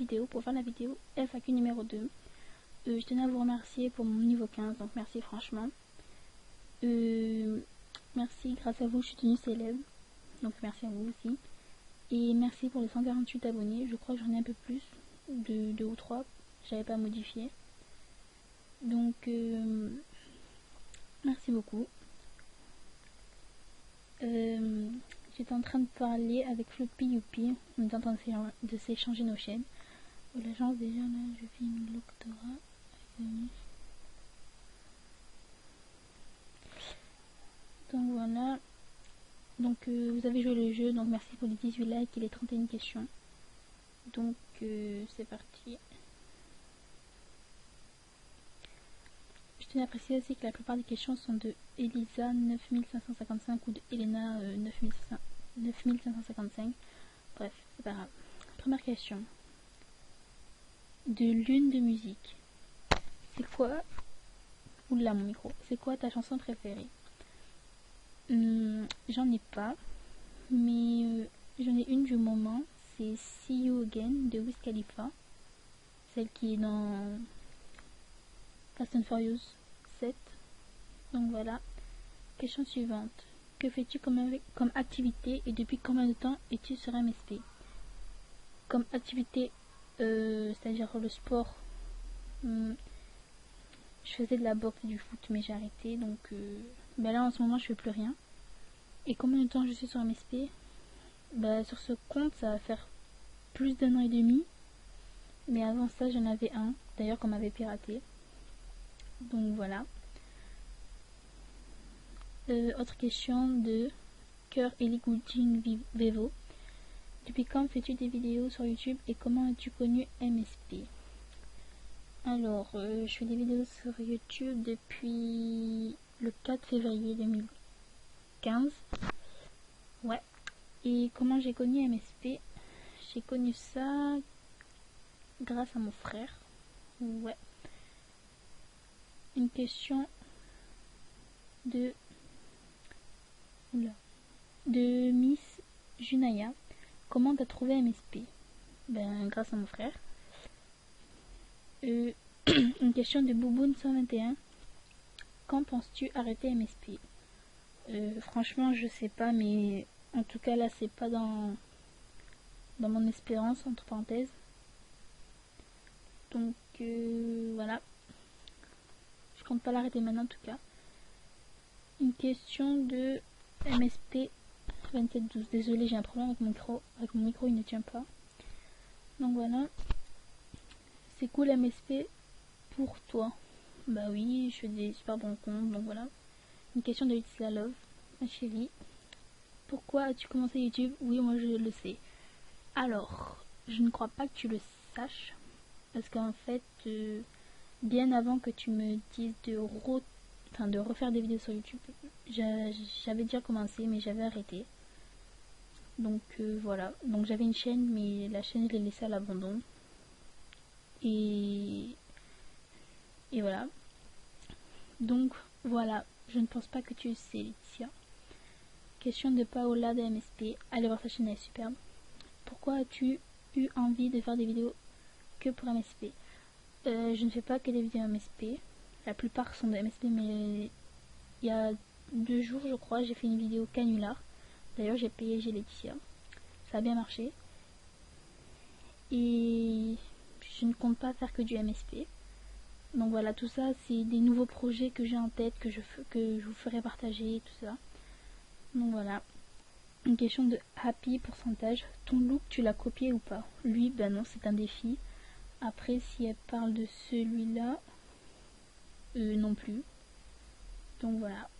vidéo pour faire la vidéo FAQ numéro 2. Je tenais à vous remercier pour mon niveau 15, donc merci franchement. Merci, grâce à vous je suis devenue célèbre, donc merci à vous aussi. Et merci pour les 148 abonnés, je crois que j'en ai un peu plus, de 2 ou 3, j'avais pas modifié. Donc merci beaucoup. J'étais en train de parler avec Floppy Youpi, on est en train de s'échanger nos chaînes. L'agence déjà là, je fais une doctorat. Donc voilà. Donc vous avez joué le jeu, donc merci pour les 18 likes et les 31 questions. Donc c'est parti. Je tenais à préciser aussi que la plupart des questions sont de Elisa 9555 ou de Elena 9555. Bref, c'est pas grave. Première question. De Lune de musique. C'est quoi... Oula mon micro. C'est quoi ta chanson préférée? J'en ai pas. Mais j'en ai une du moment. C'est See You Again de Wiz Khalifa. Celle qui est dans Fast and Furious 7. Donc voilà. Question suivante. Que fais-tu comme activité et depuis combien de temps es-tu sur MSP? Comme activité, c'est-à-dire le sport, je faisais de la boxe et du foot mais j'ai arrêté. Donc là en ce moment je fais plus rien. Et combien de temps je suis sur MSP? Sur ce compte ça va faire plus d'1 an et demi. Mais avant ça j'en avais un, d'ailleurs qu'on m'avait piraté. Donc voilà. Autre question de Cœur Ellie Goulding Vevo. Depuis quand fais-tu des vidéos sur YouTube et comment as-tu connu MSP? Alors, je fais des vidéos sur YouTube depuis le 4 février 2015. Ouais. Et comment j'ai connu MSP? J'ai connu ça grâce à mon frère. Ouais. Une question de Miss Junaya. Comment t'as trouvé MSP? Grâce à mon frère. Une question de Bouboune 121. Quand penses-tu arrêter MSP? Franchement, je sais pas, mais en tout cas là, c'est pas dans mon espérance, entre parenthèses. Donc voilà. Je compte pas l'arrêter maintenant en tout cas. Une question de MSP 2712. Désolé, j'ai un problème avec mon micro. Avec mon micro, il ne tient pas. Donc voilà. C'est cool MSP pour toi. Bah oui, je fais des super bons comptes. Donc voilà. Une question de It's La Love. Ma chérie. Pourquoi as-tu commencé YouTube? Oui, moi je le sais. Alors, je ne crois pas que tu le saches. Parce qu'en fait, bien avant que tu me dises de refaire des vidéos sur YouTube, j'avais déjà commencé, mais j'avais arrêté. Donc voilà. Donc j'avais une chaîne, mais la chaîne je l'ai laissée à l'abandon. Et voilà. Donc voilà. Je ne pense pas que tu le sais, Laetitia. Question de Paola de MSP. Allez voir sa chaîne, elle est superbe. Pourquoi as-tu eu envie de faire des vidéos que pour MSP? Je ne fais pas que des vidéos MSP. La plupart sont de MSP, mais il y a 2 jours, je crois, j'ai fait une vidéo canular. D'ailleurs, j'ai payé chez Laetitia. Ça a bien marché. Et je ne compte pas faire que du MSP. Donc voilà, tout ça, c'est des nouveaux projets que j'ai en tête, que je vous ferai partager, tout ça. Donc voilà. Une question de Happy pourcentage. Ton look, tu l'as copié ou pas? Lui, non, c'est un défi. Après, si elle parle de celui-là, non plus. Donc voilà.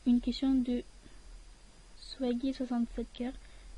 Une question de Swaggy 67 coeurs.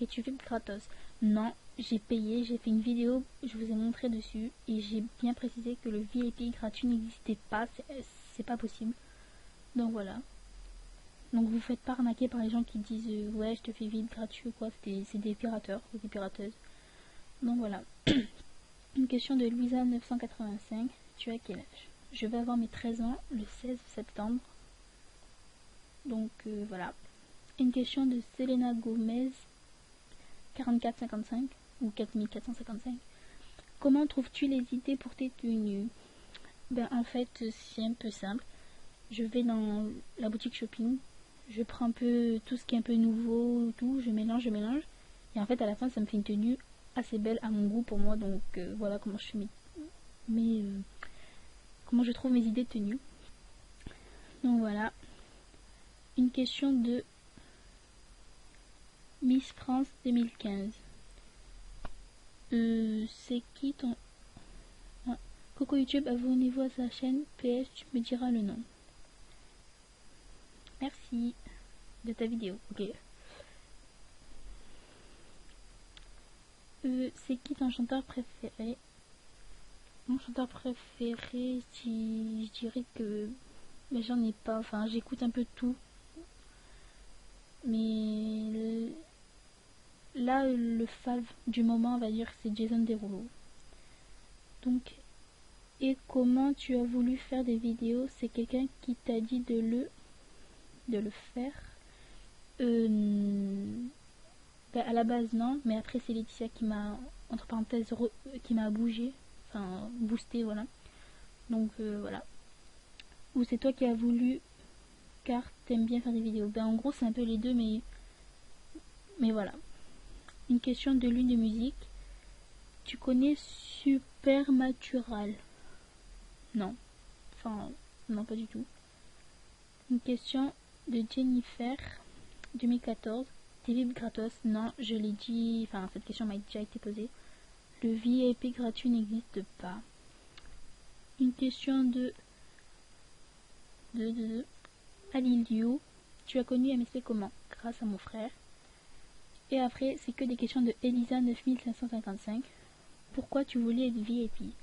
Et tu fais gratos? Non, j'ai payé, j'ai fait une vidéo, je vous ai montré dessus et j'ai bien précisé que le VIP gratuit n'existait pas, c'est pas possible. Donc voilà. Donc vous faites pas arnaquer par les gens qui disent ouais je te fais vide gratuit ou quoi, c'est des pirateurs ou des pirateuses. Donc voilà. Une question de Louisa 985. Tu as quel âge? Je vais avoir mes 13 ans le 16 septembre. Donc voilà. Une question de Selena Gomez 4455. ou 4455. Comment trouves-tu les idées pour tes tenues? Ben en fait c'est un peu simple. Je vais dans la boutique shopping, je prends un peu tout ce qui est un peu nouveau, tout, je mélange. Et en fait à la fin ça me fait une tenue assez belle à mon goût pour moi. Donc voilà comment je fais comment je trouve mes idées de tenue. Donc voilà. Une question de Miss France 2015. C'est qui ton... Ah. Coco YouTube, abonnez-vous à sa chaîne. PS, tu me diras le nom. Merci de ta vidéo. Ok. C'est qui ton chanteur préféré? Mon chanteur préféré, je dirais que... Mais j'en ai pas. Enfin, j'écoute un peu tout. Mais... Là, le fave du moment, on va dire, c'est Jason Derulo. Donc... Et comment tu as voulu faire des vidéos? C'est quelqu'un qui t'a dit de le faire? À la base non, mais après c'est Laetitia qui m'a, entre parenthèses, qui m'a bougé, enfin boosté, voilà. Donc voilà. Ou c'est toi qui as voulu car t'aimes bien faire des vidéos? En gros c'est un peu les deux, mais voilà. Une question de Lune de musique. Tu connais Supernatural? Non. Enfin, non, pas du tout. Une question de Jennifer, 2014. Des VIP gratos? Non, je l'ai dit. Enfin, cette question m'a déjà été posée. Le VIP gratuit n'existe pas. Une question de Alilio. Tu as connu MSP comment? Grâce à mon frère. Et après, c'est que des questions de Elisa 9555. Pourquoi tu voulais être VIP?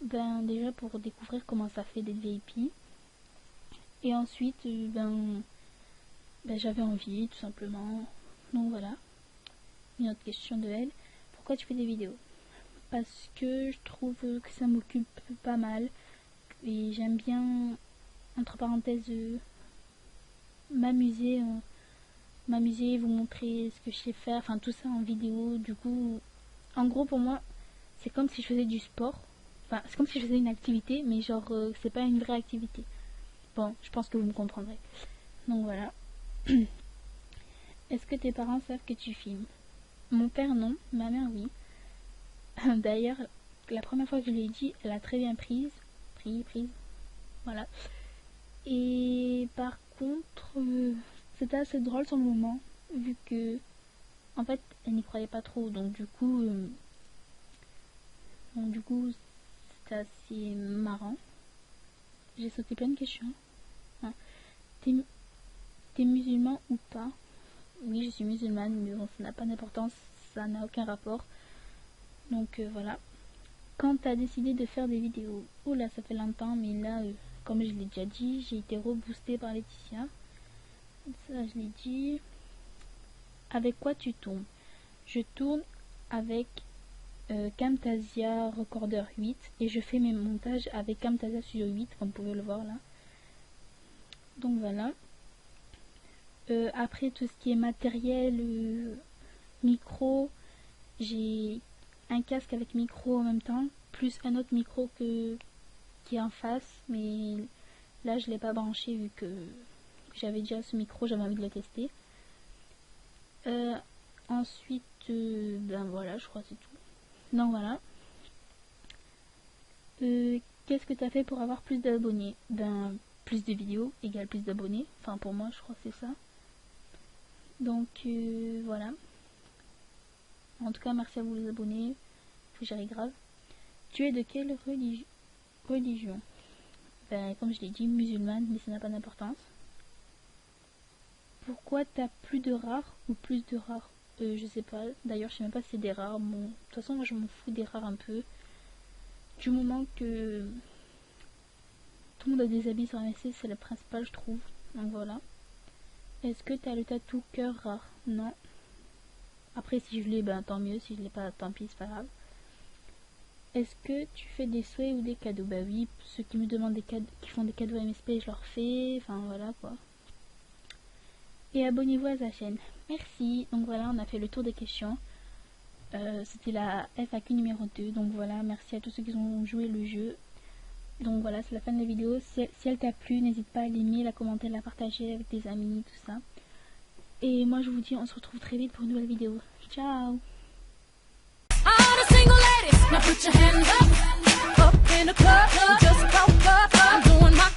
Déjà pour découvrir comment ça fait d'être VIP. Et ensuite, j'avais envie, tout simplement. Donc voilà. Une autre question de elle. Pourquoi tu fais des vidéos? Parce que je trouve que ça m'occupe pas mal. Et j'aime bien, entre parenthèses, m'amuser, vous montrer ce que je sais faire. Enfin, tout ça en vidéo. Du coup, en gros, pour moi, c'est comme si je faisais du sport. Enfin, c'est comme si je faisais une activité, mais genre, c'est pas une vraie activité. Bon, je pense que vous me comprendrez. Donc voilà. Est-ce que tes parents savent que tu filmes? Mon père non, ma mère oui. D'ailleurs, la première fois que je lui ai dit, elle a très bien prise. Voilà. Et par contre, c'était assez drôle sur le moment, vu que, en fait, elle n'y croyait pas trop. Donc du coup, c'était assez marrant. J'ai sauté plein de questions. Hein. T'es musulman ou pas? Oui, je suis musulmane, mais bon, ça n'a pas d'importance, ça n'a aucun rapport. Donc voilà. Quand t'as décidé de faire des vidéos? Oula, ça fait longtemps, mais là, comme je l'ai déjà dit, j'ai été reboostée par Laetitia. Ça, je l'ai dit. Avec quoi tu tournes? Je tourne avec Camtasia Recorder 8 et je fais mes montages avec Camtasia Studio 8, comme vous pouvez le voir là. Donc voilà. Après tout ce qui est matériel, micro, j'ai un casque avec micro en même temps, plus un autre micro qui est en face, mais là je l'ai pas branché vu que j'avais déjà ce micro, j'avais envie de le tester. Ensuite, voilà, je crois que c'est tout. Donc voilà. Qu'est-ce que tu as fait pour avoir plus d'abonnés? Plus de vidéos égale plus d'abonnés. Enfin, pour moi, je crois que c'est ça. Donc, voilà. En tout cas, merci à vous les abonnés. Faut que j'arrive grave. Tu es de quelle religion? Comme je l'ai dit, musulmane, mais ça n'a pas d'importance. Pourquoi t'as plus de rares ou plus de rares? Je sais pas. D'ailleurs, je sais même pas si c'est des rares. Bon, de toute façon, moi, je m'en fous des rares un peu. Du moment que tout le monde a des habits sur MSC, c'est le principal, je trouve. Donc voilà. Est-ce que t'as le tatou cœur rare? Non. Après, si je l'ai, tant mieux. Si je l'ai pas, tant pis, c'est pas grave. Est-ce que tu fais des souhaits ou des cadeaux? Oui, ceux qui me demandent qui font des cadeaux à MSP, je leur fais. Enfin voilà quoi. Et abonnez-vous à sa chaîne. Merci. Donc voilà, on a fait le tour des questions. c'était la FAQ numéro 2. Donc voilà, merci à tous ceux qui ont joué le jeu. Donc voilà, c'est la fin de la vidéo. Si elle t'a plu, n'hésite pas à l'aimer, la commenter, la partager avec tes amis, tout ça. Et moi je vous dis, on se retrouve très vite pour une nouvelle vidéo. Ciao. All the single ladies, now put your hands up in the club, just woke up. I'm doing my